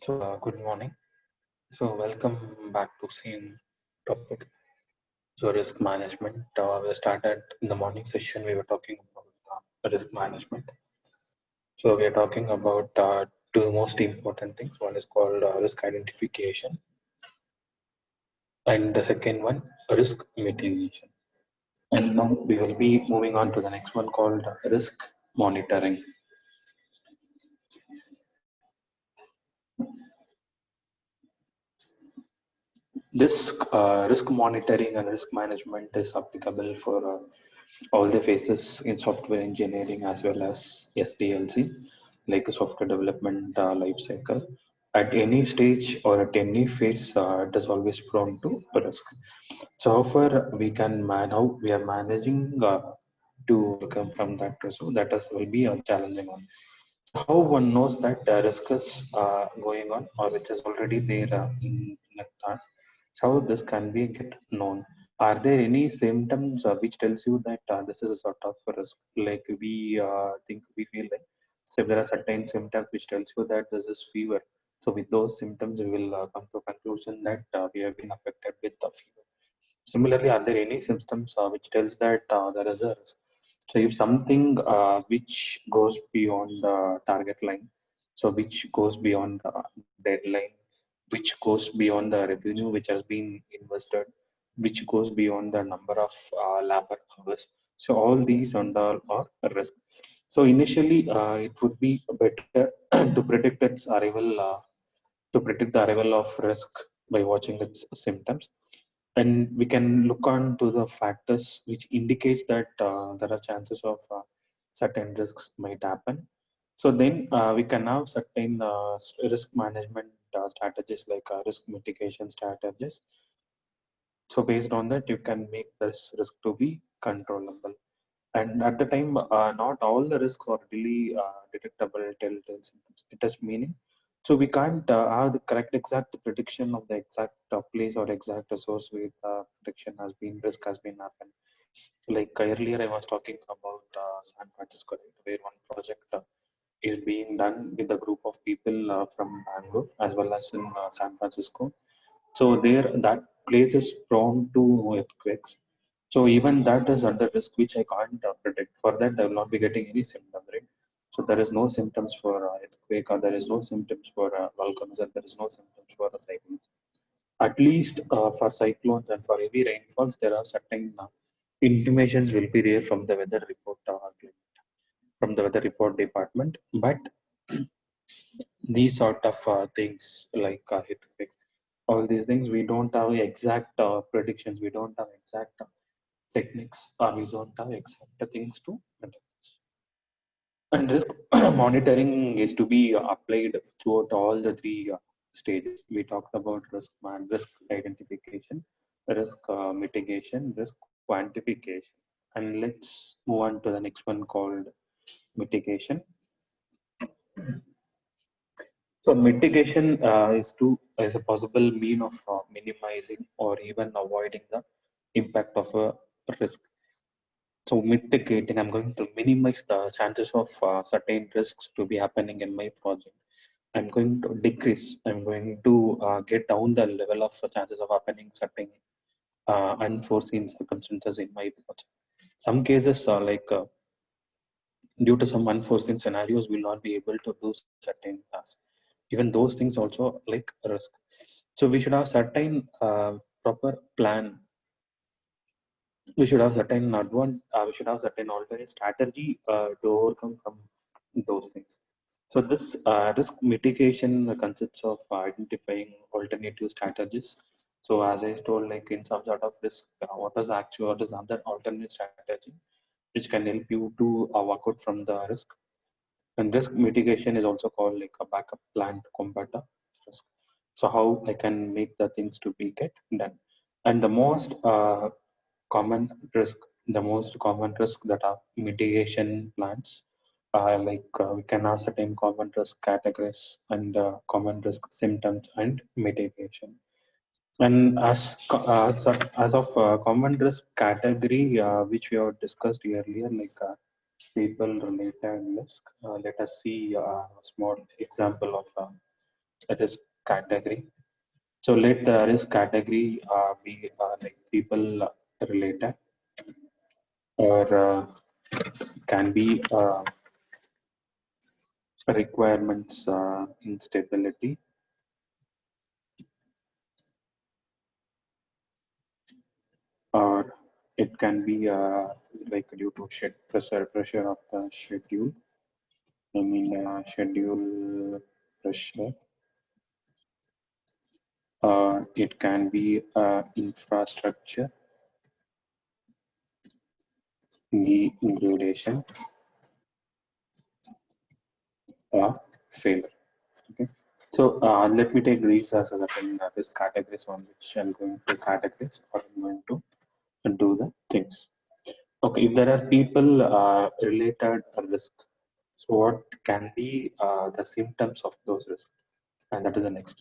Good morning. Welcome back to same topic. Risk management. We started in the morning session. We were talking about risk management. We are talking about two most important things. One is called risk identification, and the second one, risk mitigation. And now we will be moving on to the next one called risk monitoring. This risk monitoring and risk management is applicable for all the phases in software engineering as well as SDLC, like a software development life cycle. At any stage or at any phase, it is always prone to risk. So how far we can how we are managing to come from that risk, so that is will be a challenging one. How one knows that risk is going on or which is already there in advance? How this can be get known? Are there any symptoms which tells you that this is a sort of a risk? Like we think we feel like, so if there are certain symptoms which tells you that this is fever, so with those symptoms we will come to a conclusion that we have been affected with the fever. Similarly, are there any symptoms which tells that there is a risk? So if something which goes beyond the target line, so which goes beyond the deadline, which goes beyond the revenue which has been invested, which goes beyond the number of labor hours. So all these under are a risk. So initially, it would be better to predict its arrival, to predict the arrival of risk by watching its symptoms, and we can look on to the factors which indicates that there are chances of certain risks might happen. So then we can have certain risk management strategies like risk mitigation strategies. So based on that, you can make this risk to be controllable. And at the time, not all the risks are really detectable telltale symptoms. It has meaning. So we can't have the correct exact prediction of the exact place or exact source where prediction has been risk has been happened. Like earlier, I was talking about San Francisco, right, where one project is being done with a group of people from Bangalore as well as in San Francisco. So there, that place is prone to earthquakes. So even that is under risk, which I can't predict. For that, I will not be getting any symptoms, right? So there is no symptoms for earthquake, or there is no symptoms for volcanoes, and there is no symptoms for a cyclone. At least for cyclones and for heavy rainfalls, there are certain intimations will be there from the weather report, from the weather report department. But these sort of things like earthquakes, all these things, we don't have exact predictions. We don't have exact techniques. We don't have exact things to predict. And risk monitoring is to be applied throughout all the three stages. We talked about risk identification, risk mitigation, risk quantification. And let's move on to the next one called mitigation. So mitigation is a possible mean of minimizing or even avoiding the impact of a risk. So mitigating, I'm going to minimize the chances of certain risks to be happening in my project. I'm going to decrease. I'm going to get down the level of chances of happening certain unforeseen circumstances in my project. Some cases are like due to some unforeseen scenarios, we'll not be able to do certain tasks. Even those things also like risk. So we should have certain proper plan. We should have certain we should have certain alternate strategy to overcome from those things. So this risk mitigation consists of identifying alternative strategies. So as I told, like in some sort of risk, what is another alternate strategy which can help you to work out from the risk. And risk mitigation is also called like a backup plan to combat the risk. So how I can make the things to be get done. And the most common risk, the most common risk that are mitigation plans, like we can have certain common risk categories and common risk symptoms and mitigation. And as of common risk category, which we have discussed earlier, like people related risk. Let us see a small example of risk category. So let the risk category be like people related, or can be requirements instability, or it can be like due to pressure of the schedule. I mean schedule pressure. It can be infrastructure degradation or failure. Okay. So let me take these as a certain risk categories on which I'm going to categorize or I'm going to do the things. Okay, if there are people related risk, so what can be the symptoms of those risks? And that is the next.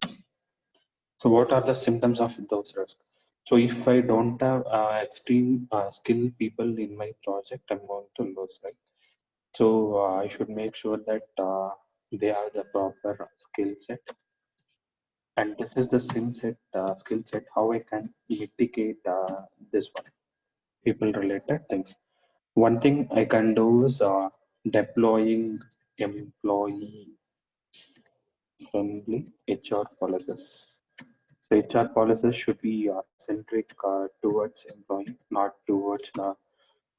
So what are the symptoms of those risks? So if I don't have extreme skilled people in my project, I'm going to lose, right? So I should make sure that they have the proper skill set, and this is the skill set how I can mitigate this one, people related things. One thing I can do is deploying employee friendly HR policies. So HR policies should be centric towards employee, not towards the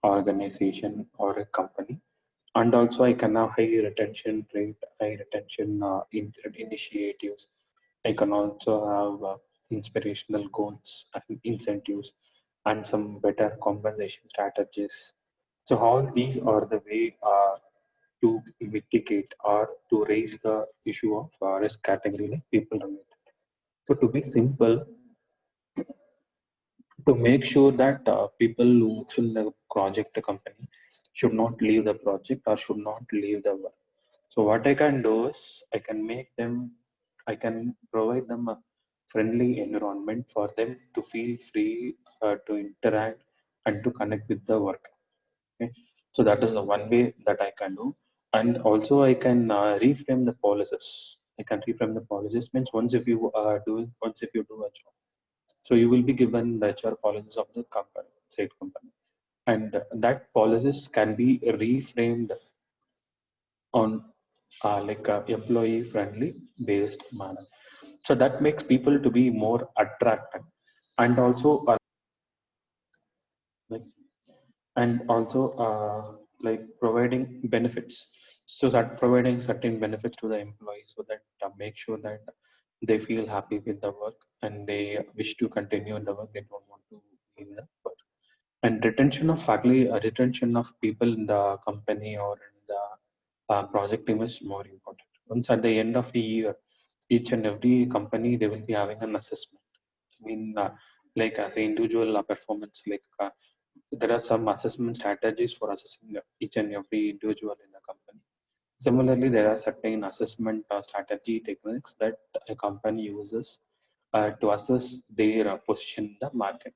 organization or a company. And also I can have high retention rate, high retention initiatives. I can also have inspirational goals and incentives and some better compensation strategies. So all these are the way to mitigate or to raise the issue of risk category like people related. So to be simple, to make sure that people who works in the project company should not leave the project or should not leave the work. So what I can do is I can provide them a friendly environment for them to feel free to interact and to connect with the work. Okay? So that is the one way that I can do. And also I can reframe the policies. I can reframe the policies means once if you do a job, so you will be given the HR policies of the company, said company, and that policies can be reframed on like employee friendly based manner. So that makes people to be more attractive, and also like and also like providing benefits. So that providing certain benefits to the employees so that make sure that they feel happy with the work and they wish to continue in the work. They don't want to leave the work. And retention of faculty, retention of people in the company or in the project team is more important. Once at the end of the year, each and every company they will be having an assessment. I mean, like as an individual performance, like there are some assessment strategies for assessing each and every individual in the company. Similarly, there are certain assessment strategy techniques that a company uses to assess their position in the market.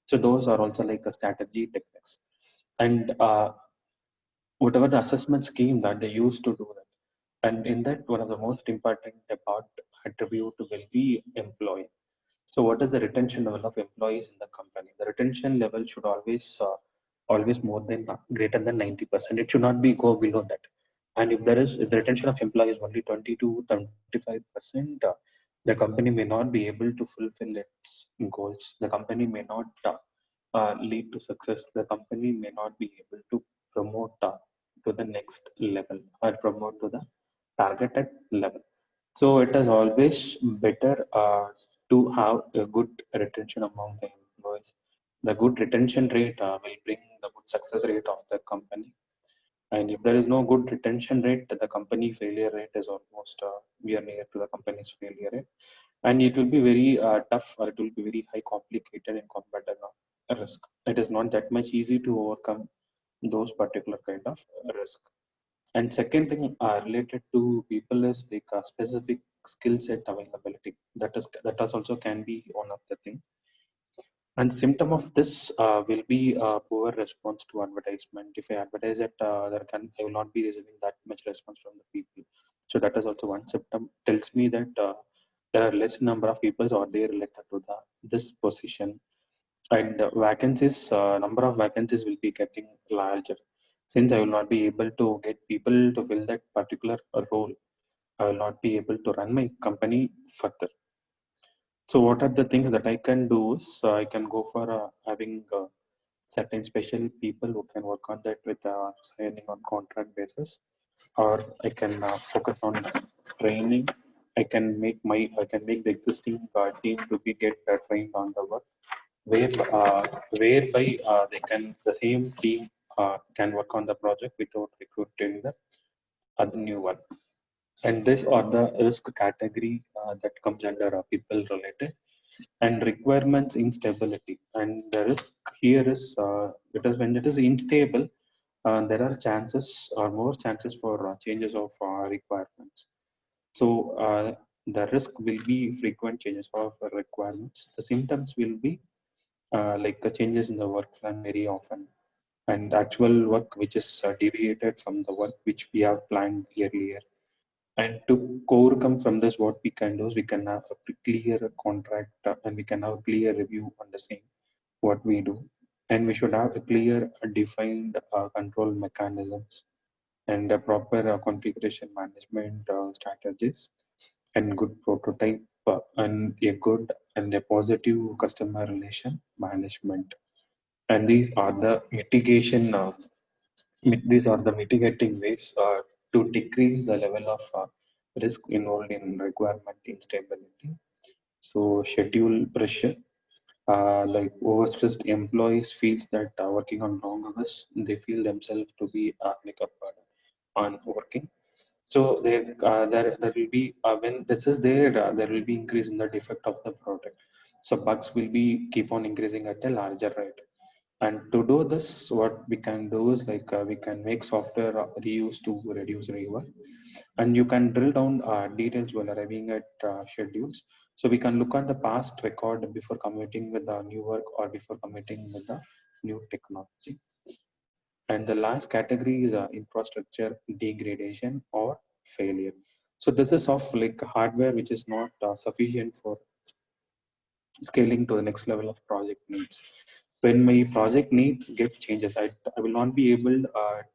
So those are also like a strategy techniques. And whatever the assessment scheme that they use to do that. And in that, one of the most important part attribute will be employee. So what is the retention level of employees in the company? The retention level should always more than greater than 90%. It should not be go below that. And if the retention of employees only 20 to 25%, the company may not be able to fulfill its goals. The company may not lead to success. The company may not be able to promote to the next level or promote to the targeted level. So it is always better to have a good retention among the employees. The good retention rate will bring the good success rate of the company. And if there is no good retention rate, the company failure rate is almost we are near to the company's failure rate. And it will be very tough, or it will be very high complicated and competitive risk. It is not that much easy to overcome those particular kind of risk. And second thing related to people is like a specific skill set availability. That is also can be one of the thing. And symptom of this will be poor response to advertisement. If I advertise it, I will not be receiving that much response from the people. So that is also one symptom. Tells me that there are less number of people or they related to this position, and vacancies, number of vacancies will be getting larger. Since I will not be able to get people to fill that particular role, I will not be able to run my company further. So what are the things that I can do is I can go for having certain special people who can work on that with signing on contract basis, or I can focus on training. I can make the existing team to be get trained on the work, where whereby they can the same team can work on the project without recruiting the other new one. And this or the risk category that comes under people related and requirements instability. And the risk here is because when it is unstable, there are chances or more chances for changes of requirements. So the risk will be frequent changes of requirements. The symptoms will be like changes in the work plan very often, and actual work which is deviated from the work which we have planned earlier. And to overcome from this, what we can do is we can have a clear contract and we can have a clear review on the same what we do, and we should have a clear defined control mechanisms and a proper configuration management strategies and good prototype and a good and a positive customer relation management. And these are the mitigation these are the mitigating ways to decrease the level of risk involved in requirement instability. So schedule pressure, like overstressed employees feels that working on long hours, they feel themselves to be like a burden on working. So there will be when this is there, there will be increase in the defect of the product. So bugs will be keep on increasing at a larger rate. And to do this, what we can do is like we can make software reuse to reduce rework, and you can drill down details while arriving at schedules. So we can look at the past record before committing with the new work or before committing with the new technology. And the last category is infrastructure degradation or failure. So this is of like hardware which is not sufficient for scaling to the next level of project needs. When my project needs get changes, I will not be able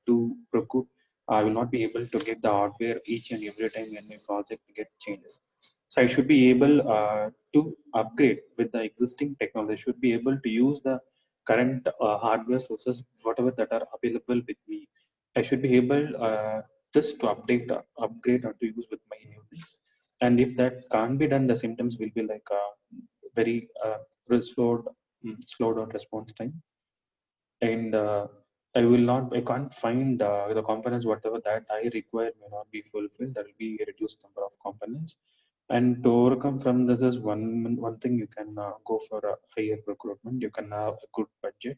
to procure, I will not be able to get the hardware each and every time when my project get changes. So I should be able to upgrade with the existing technology. I should be able to use the current hardware sources, whatever that are available with me. I should be able just to update, upgrade, or to use with my new things. And if that can't be done, the symptoms will be like very slowed, slowed down response time, and I can't find the components whatever that I require may not be fulfilled. There will be a reduced number of components, and to overcome from this is one thing you can go for a higher recruitment. You can have a good budget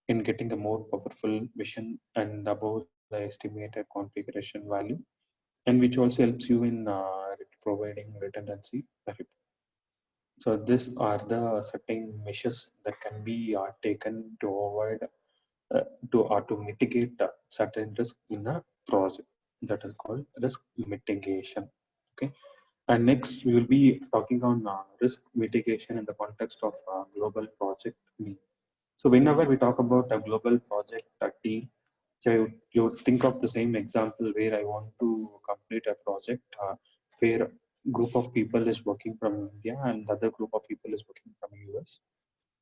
in getting a more powerful vision and above the estimated configuration value, and which also helps you in providing redundancy. So these are the certain measures that can be taken to avoid to mitigate certain risk in a project. That is called risk mitigation. Okay, and next we will be talking on risk mitigation in the context of global project need. So whenever we talk about a global project team, so you think of the same example where I want to complete a project where group of people is working from India and the other group of people is working from US,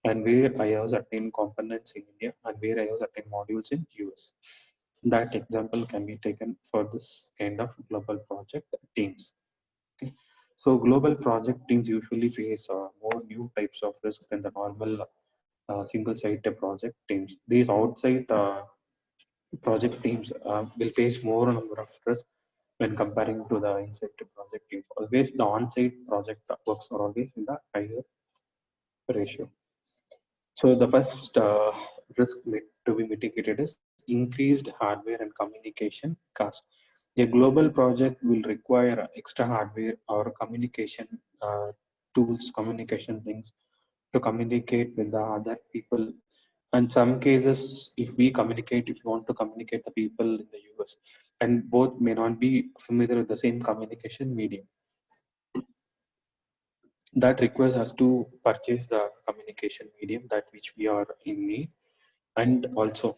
and where I have certain components in India and where I have certain modules in US. That example can be taken for this kind of global project teams. Okay. So global project teams usually face more new types of risk than the normal single site project teams. These outside project teams will face more number of risks when comparing to the inside project teams. Always the on-site project works are always in the higher ratio. So the first to be mitigated is increased hardware and communication cost. A global project will require extra hardware or communication tools, communication things to communicate with the other people. And some cases, if we communicate, if you want to communicate the people in the US, and both may not be familiar with the same communication medium. That requires us to purchase the communication medium that which we are in need. And also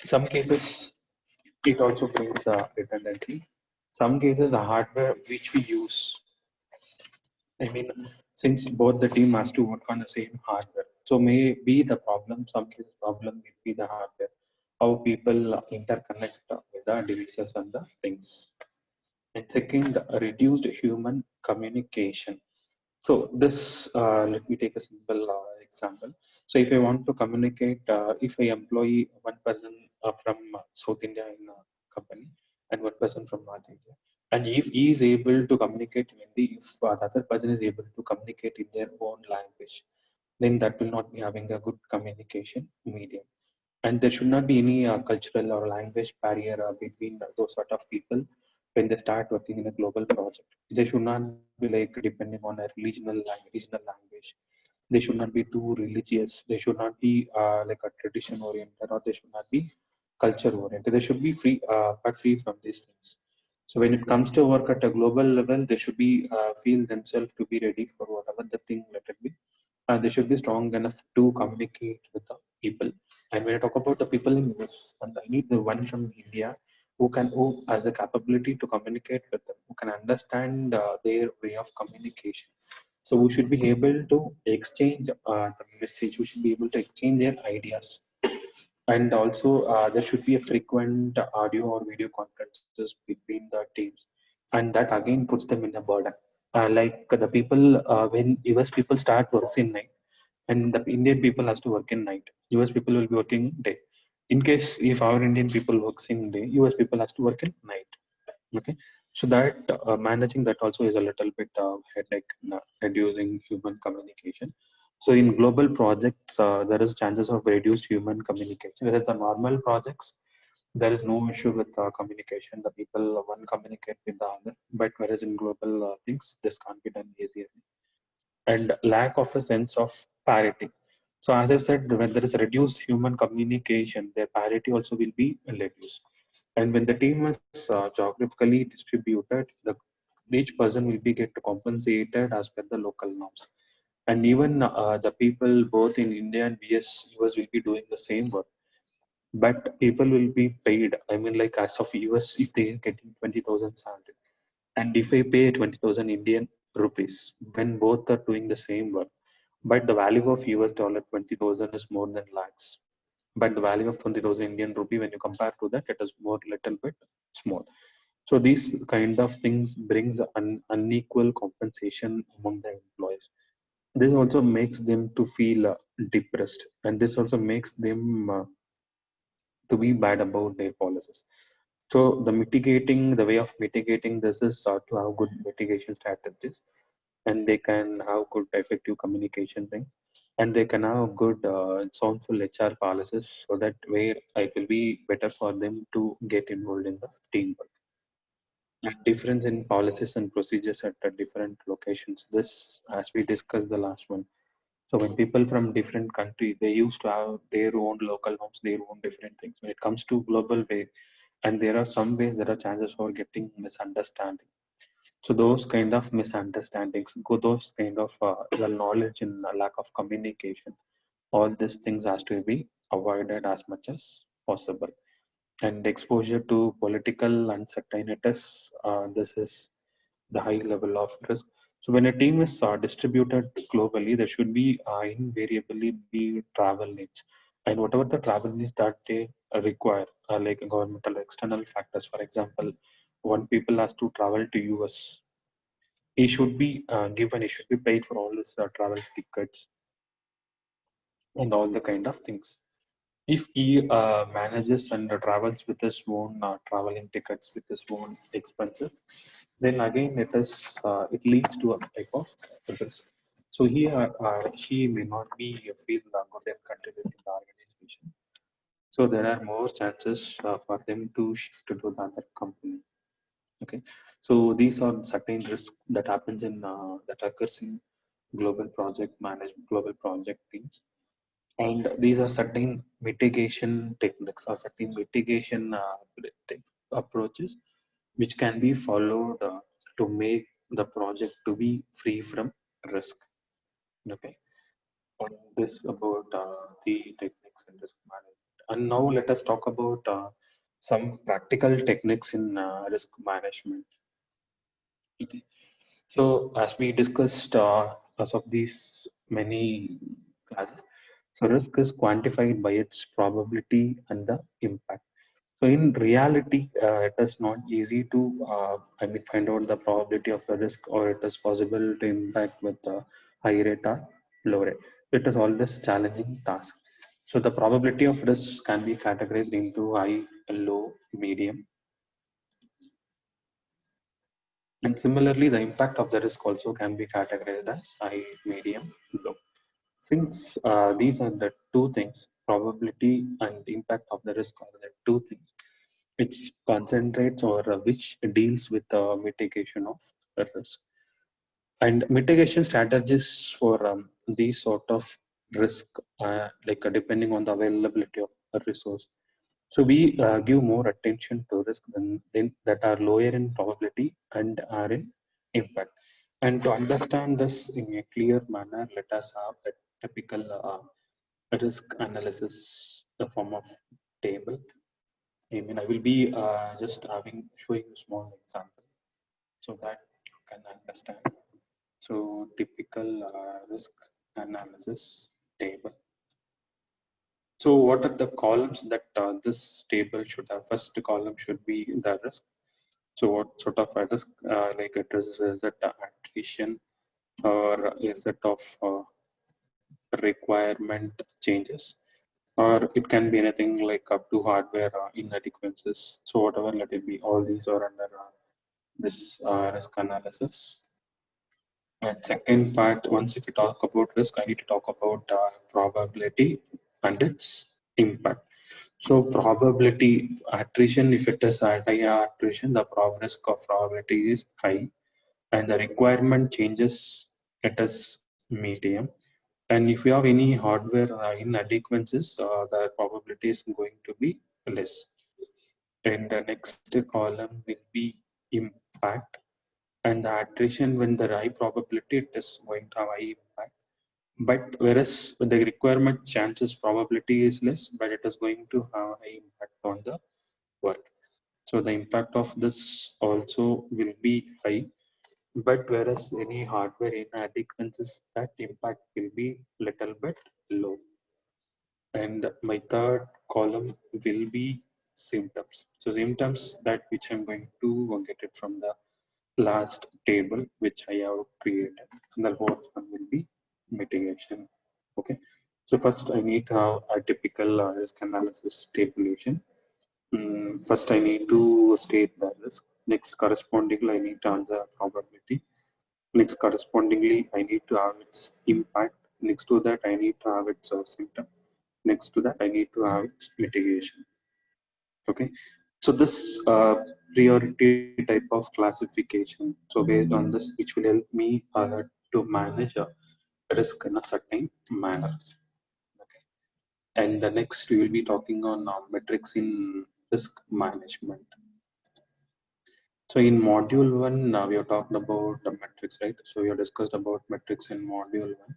some cases it also brings redundancy. Some cases the hardware which we use, I mean, since both the team has to work on the same hardware, so may be the problem. Some cases problem may be the hardware, how people interconnect with the devices and the things. And second, reduced human communication. So this, let me take a simple example. So if I want to communicate, if I employ one person from South India in a company and one person from North India, and if he is able to communicate in Hindi, if the other person is able to communicate in their own language, then that will not be having a good communication medium. And there should not be any cultural or language barrier between those sort of people when they start working in a global project. They should not be like depending on a regional language. They should not be too religious. They should not be like a tradition oriented, or they should not be culture oriented. They should be free, but free from these things. So when it comes to work at a global level, they should be feel themselves to be ready for whatever the thing let it be. They should be strong enough to communicate with the people. And when I talk about the people in US, and I need the one from India who has the capability to communicate with them, who can understand their way of communication. So we should be able to exchange the message. We should be able to exchange their ideas, and also there should be a frequent audio or video conferences between the teams, and that again puts them in a burden. Like the people, when US people start works in night, and the Indian people has to work in night. US people will be working day. In case if our Indian people works in day, US people has to work in night. Okay, so that managing that also is a little bit headache in reducing human communication. So in global projects, there is chances of reduced human communication. Whereas the normal projects, there is no issue with communication. The people one communicate with the other, but whereas in global things, this can't be done easily. And lack of a sense of parity. So as I said, when there is reduced human communication, their parity also will be reduced. And when the team is geographically distributed, each person will be get compensated as per the local norms. And even the people both in India and US will be doing the same work, but people will be paid. I mean, like as of US, if they are getting 20,000 salary, and if I pay 20,000 Indian rupees, when both are doing the same work, but the value of US dollar 20,000 is more than lakhs. But the value of 20,000 Indian rupee, when you compare to that, it is more little bit small. So these kind of things brings unequal compensation among the employees. This also makes them to feel depressed, and this also makes them to be bad about their policies. So the way of mitigating this is to have good mitigation strategies, and they can have good effective communication thing, and they can have good soundful HR policies, so that where it will be better for them to get involved in the teamwork. And difference in policies and procedures at the different locations. This, as we discussed the last one. So when people from different countries, they used to have their own local norms, their own different things. When it comes to global way, and there are some ways there are chances for getting misunderstanding. So those kind of misunderstandings, those kind of the knowledge and lack of communication, all these things has to be avoided as much as possible. And exposure to political uncertainties, this is the high level of risk. So when a team is distributed globally, there should be invariably be travel needs, and whatever the travel needs that they require, like governmental external factors. For example, one people has to travel to US, he should be given, he should be paid for all his travel tickets and all the kind of things. If he manages and travels with his own traveling tickets with his own expenses, then again it leads to a type of risk. So here she may not be feel good and contributing to the organization. So there are more chances for them to shift to the other company. Okay, so these are certain risks that happens in that occurs in global project teams, and these are certain mitigation techniques or certain mitigation things. approaches which can be followed to make the project to be free from risk. Okay, on this about the techniques in risk management. And now let us talk about some practical techniques in risk management. Okay. So as we discussed as of these many classes, so risk is quantified by its probability and the impact. So in reality, it is not easy to, find out the probability of the risk, or it is possible to impact with a high rate or low rate. It is always a challenging task. So the probability of risk can be categorized into high, low, medium, and similarly, the impact of the risk also can be categorized as high, medium, low. Since these are the two things, probability and impact of the risk are the two things which concentrates or which deals with the mitigation of the risk. And mitigation strategies for these sort of risk, depending on the availability of a resource. So we give more attention to risk than that are lower in probability and are in impact. And to understand this in a clear manner, let us have a typical risk analysis, the form of table. I will be just showing a small example so that you can understand. So typical risk analysis table. So what are the columns that this table should have? First column should be the risk. So what sort of a risk, is it attrition, or is it of requirement changes? Or it can be anything like up to hardware inadequacies. So whatever let it be, all these are under this risk analysis. And second part, once if we talk about risk, I need to talk about probability and its impact. So probability attrition, if it is high attrition, the risk of probability is high, and the requirement changes, it is medium. And if you have any hardware inadequacies, the probability is going to be less. And the next column will be impact, and the attrition, when the high probability, it is going to have high impact. But whereas the requirement chances probability is less, but it is going to have high impact on the work. So the impact of this also will be high, but whereas any hardware inadequacies, that impact will be little bit low. And my third column will be symptoms. So symptoms, that which I'm going to get it from the last table which I have created. And the fourth one will be mitigation. Okay. So first I need to have a typical risk analysis tabulation. First I need to state the risk. Next correspondingly I need to answer probability. Next correspondingly I need to have its impact. Next to that I need to have its symptom. Next to that I need to have its mitigation. Okay. So this priority type of classification. So based on this, which will help me to manage a risk in a certain manner. Okay. And the next we will be talking on metrics in risk management. So in module one, we have talked about the metrics, right? So we have discussed about metrics in module one.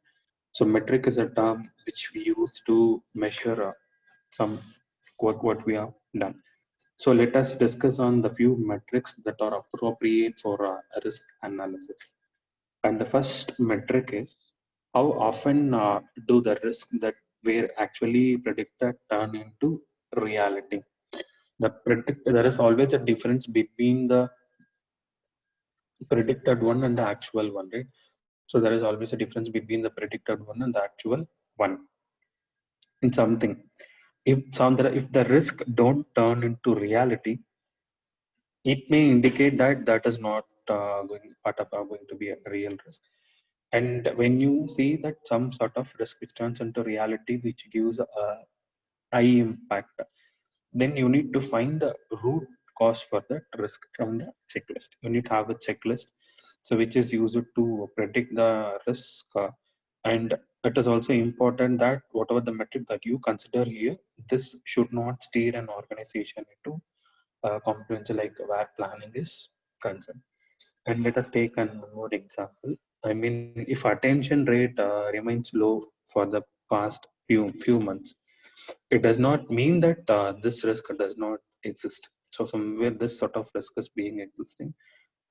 So metric is a term which we use to measure some what we have done. So let us discuss on the few metrics that are appropriate for risk analysis. And the first metric is how often do the risks that were actually predicted turn into reality. There is always a difference between the predicted one and the actual one, right? So there is always a difference between the predicted one and the actual one in something. If the risk don't turn into reality, it may indicate that that is not going to be a real risk. And when you see that some sort of risk which turns into reality, which gives a high impact, then you need to find the root cause for that risk from the checklist. You need to have a checklist, so which is used to predict the risk. And it is also important that whatever the metric that you consider here, this should not steer an organization into comprehensive like where planning is concerned. And let us take an more example. I mean, if attention rate remains low for the past few months, it does not mean that this risk does not exist. So somewhere this sort of risk is being existing,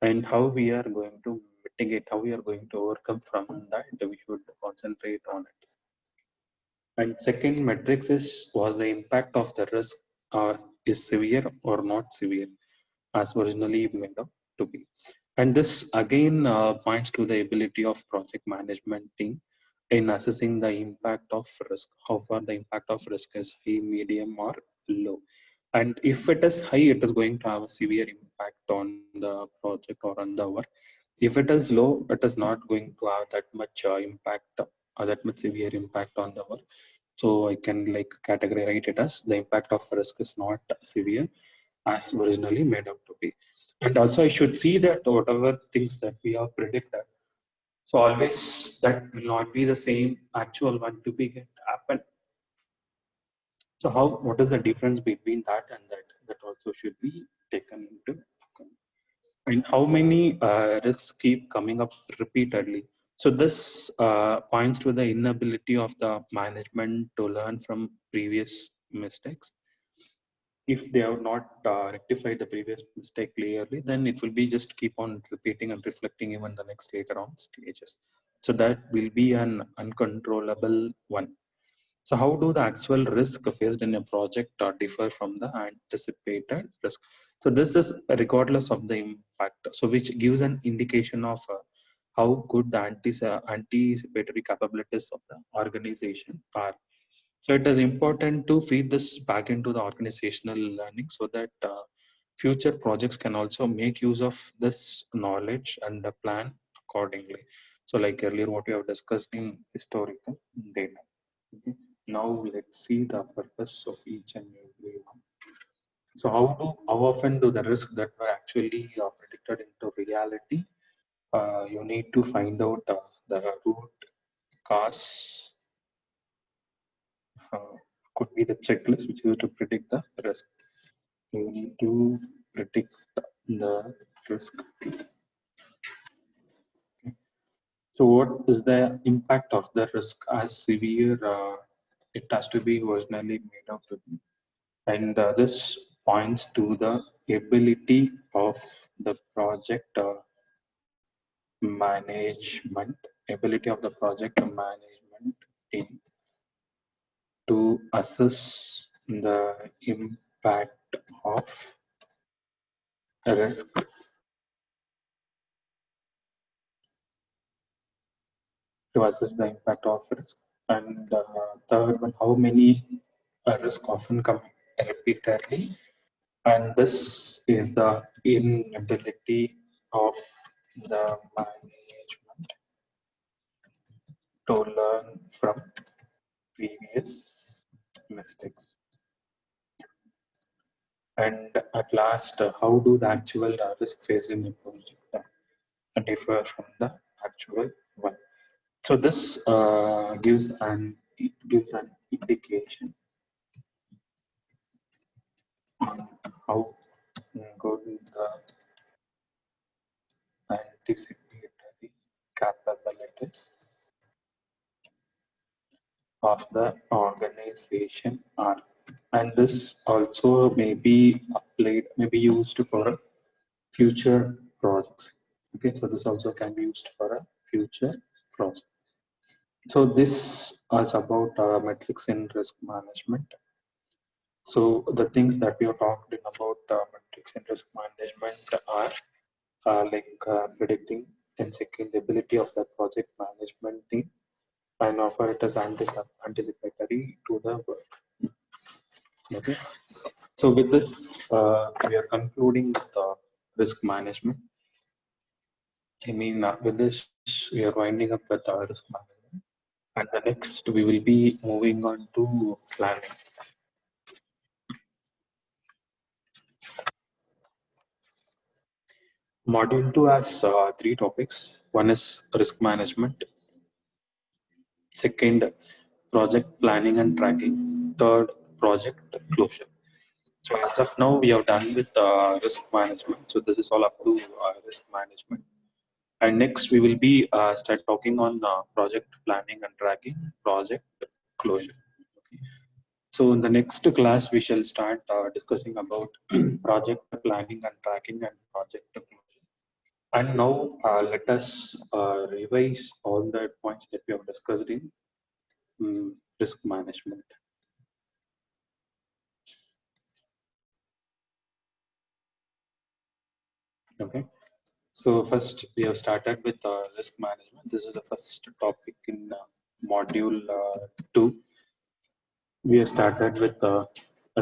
and how we are going to mitigate, how we are going to overcome from that, we should concentrate on it. And second metrics is, was the impact of the risk or is severe or not severe as originally made up to be. And this again points to the ability of project management team in assessing the impact of risk, how far the impact of risk is high, medium, or low. And if it is high, it is going to have a severe impact on the project or on the work. If it is low, it is not going to have that much impact or that much severe impact on the work. So I can like categorize it as the impact of risk is not severe as originally made out to be. And also I should see that whatever things that we have predicted, so always that will not be the same actual one to be get happen. So how, what is the difference between that and that? That also should be taken into account. And how many risks keep coming up repeatedly? So this points to the inability of the management to learn from previous mistakes. If they have not rectified the previous mistake clearly, then it will be just keep on repeating and reflecting even the next later on stages. So that will be an uncontrollable one. So how do the actual risk faced in a project differ from the anticipated risk? So this is regardless of the impact. So which gives an indication of how good the anticipatory capabilities of the organization are. So it is important to feed this back into the organizational learning so that future projects can also make use of this knowledge and plan accordingly. So like earlier what we have discussed in historical data. Okay. Now let's see the purpose of each and every one. So how often do the risks that were actually predicted into reality? You need to find out the root cause. Uh, could be the checklist which is to predict the risk. You need to predict the risk. So what is the impact of the risk as severe? It has to be originally made out to be. And this points to the ability of the project management, ability of the project management team to assess the impact of risk, to assess the impact of risk. And third one, how many risk often come repeatedly. And this is the inability of the management to learn from previous mistakes. And at last, how do the actual risk faced in a project differ from the actual one? So this gives an indication on how good the anticipatory capabilities of the organization are. And this also may be applied, may be used for future projects. Okay, so this also can be used for a future project. So this is about metrics in risk management. So the things that we have talked in about metrics in risk management are predicting and checking the ability of the project management team and offer it as anticipatory to the work. Okay. So with this, we are concluding with risk management. I mean, with this, we are winding up with risk management. And the next, we will be moving on to planning. Module 2 has three topics. One is risk management. Second, project planning and tracking. Third, project closure. So as of now, we have done with risk management. So this is all up to risk management. And next, we will be start talking on project planning and tracking, project closure. Okay. So in the next class, we shall start discussing about project planning and tracking and project closure. And now let us revise all the points that we have discussed in risk management. Okay. So first, we have started with risk management. This is the first topic in module 2. We have started with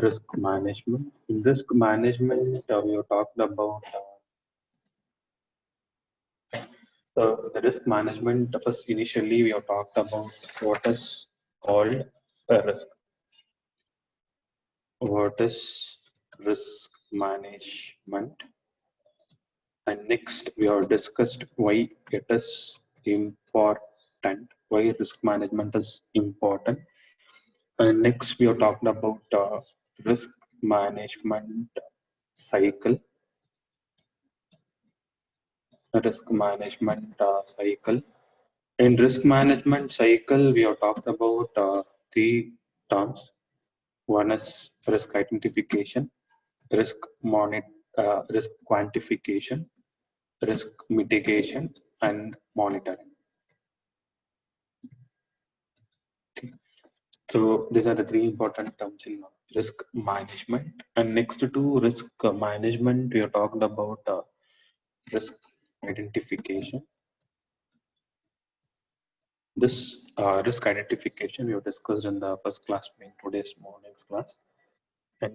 risk management. In risk management, we have talked about the risk management. First, initially, we have talked about what is called a risk. What is risk management? And next, we have discussed why it is important, why risk management is important. And next, we have talked about risk management cycle, risk management cycle. In risk management cycle, we have talked about three terms. One is risk identification, risk risk quantification, risk mitigation, and monitoring. So these are the three important terms in risk management. And next to risk management, we are talking about risk identification. This risk identification we have discussed in the first class in today's morning's class. And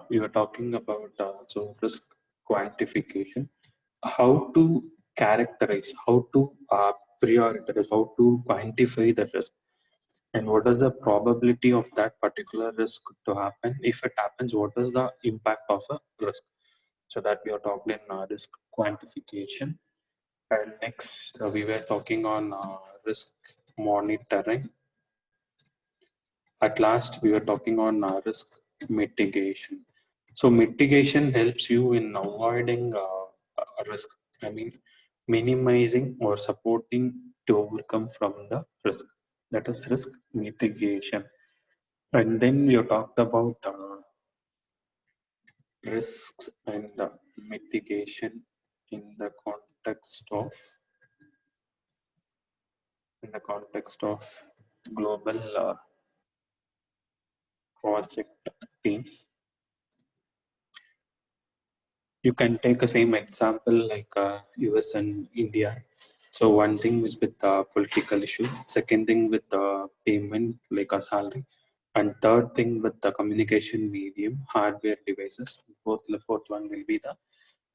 we were talking about risk quantification, how to characterize, how to prioritize, how to quantify the risk, and what is the probability of that particular risk to happen. If it happens, what is the impact of a risk? So that we are talking in risk quantification. And next, we were talking on risk monitoring. At last, we were talking on risk mitigation. So mitigation helps you in avoiding a risk. I mean, minimizing or supporting to overcome from the risk. That is risk mitigation. And then we talked about risks and mitigation in the context of global project teams. You can take a same example like US and India. So one thing is with the political issue, second thing with the payment like a salary, and third thing with the communication medium, hardware devices. Fourth one will be the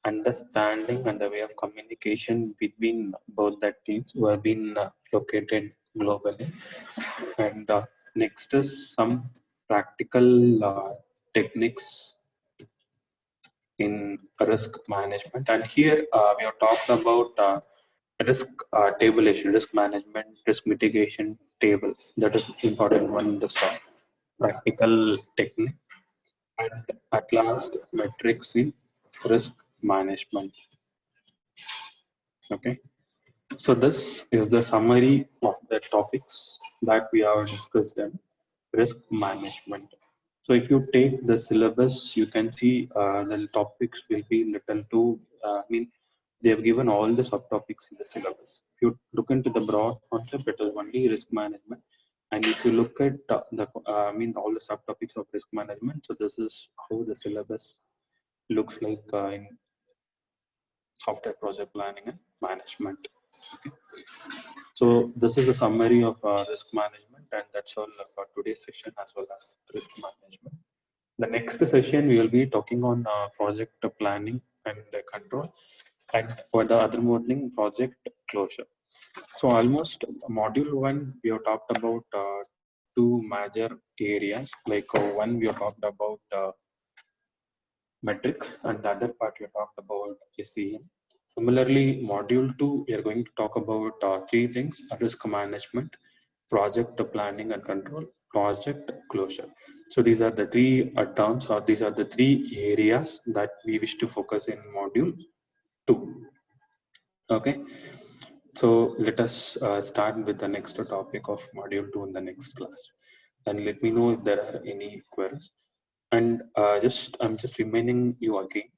understanding and the way of communication between both the teams who have been located globally. And next is some practical techniques in risk management. And here we have talked about risk tabulation, risk management, risk mitigation table. That is important one, the practical technique. And at last, metrics in risk management. Okay. So this is the summary of the topics that we have discussed in risk management. So if you take the syllabus, you can see the topics will be little too, I mean, they have given all the subtopics in the syllabus. If you look into the broad concept, it is only risk management. And if you look at I mean, all the subtopics of risk management, so this is how the syllabus looks like in software project planning and management. Okay. So this is a summary of risk management, and that's all for today's session as well as risk management. The next session we will be talking on project planning and control, and for the other modeling, project closure. So almost module one we have talked about two major areas. Like one we have talked about metrics, and the other part we talked about SEM. Similarly, module 2, we are going to talk about three things: risk management, project planning and control, project closure. So these are the three terms, or these are the three areas that we wish to focus in module 2. Okay, so let us start with the next topic of module 2 in the next class, and let me know if there are any queries. And I'm just reminding you again,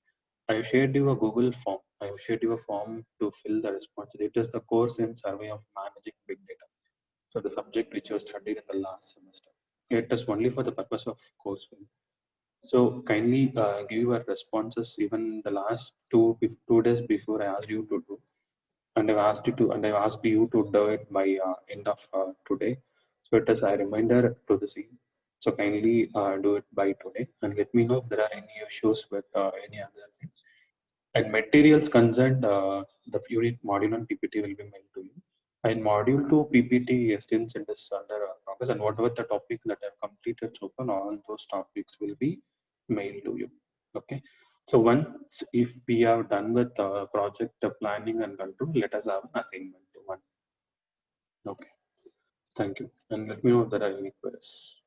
I have shared you a Google form. I have shared you a form to fill the response. It is the course in survey of managing big data. So the subject which was studied in the last semester. It is only for the purpose of course fill. So kindly give your responses even the last 2 days before I asked you to do, and I've asked you to do it by end of today. So it is a reminder to the same. So kindly do it by today, and let me know if there are any issues with any other thing. And materials concerned, the unit module and PPT will be mailed to you. And module 2 PPT is still it is under progress, and whatever the topic that I've completed so far, all those topics will be mailed to you. Okay. So once if we are done with project planning and control, let us have an assignment one. Okay. Thank you. And let me know if there are any queries.